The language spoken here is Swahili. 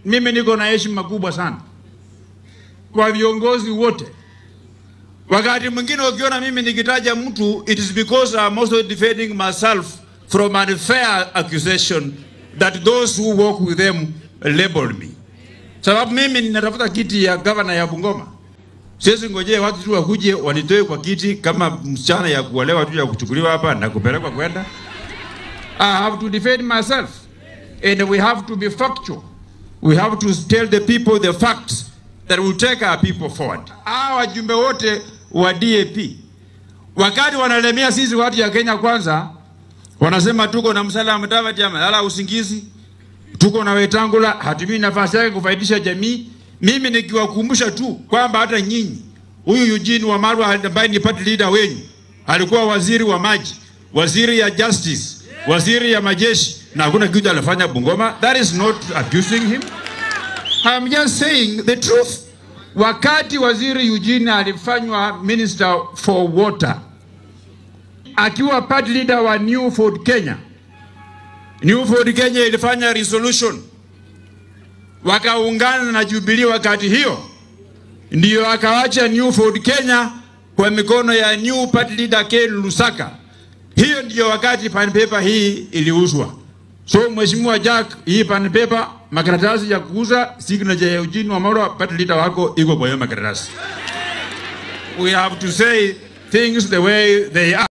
mimi niko na heshima kubwa sana kwa viongozi wote. Wakati mwingine ukiona mimi nikitaja mtu, it is because I'm also defending myself from an unfair accusation that those who work with them labeled me. Sababu mimi ninatafuta kiti ya governor ya Bungoma. Siwezi ngojea watu tu wakuje wanitoe kwa kiti kama msichana ya kuolewa tu ya kuchukuliwa hapa na kupelekwa kwenda. I have to defend myself, and we have to be factual. We have to tell the people the facts that will take our people forward. Wajumbe wote wa DAP wakati wanalemea sisi watu ya Kenya Kwanza, wanasema tuko na Musalia Mudavadi amelala usingizi, tuko na Wetangula hatumii nafasi yake kufaidisha jamii. Mimi nikiwakumbusha tu kwamba hata nyinyi, huyu Eugene Wamalwa ambaye ni party leader wenu alikuwa waziri wa maji, waziri ya justice, waziri ya majeshi, na hakuna kitu alifanya Bungoma. That is not abusing him. I'm just saying the truth. Wakati waziri Eugene alifanywa minister for water, akiwa party leader wa New Ford Kenya, New Ford Kenya ilifanya resolution, wakaungana na Jubilee. Wakati hiyo ndio akawacha New Ford Kenya kwa mikono ya new party leader Ken Lusaka. Hiyo ndio wakati pen paper hii iliuzwa. So Mheshimiwa Jack, hii pen paper, makaratasi ya kuuza, signature ya Eugene Wamalwa party leader wako iko kwa hiyo makaratasi. We have to say things the way they are.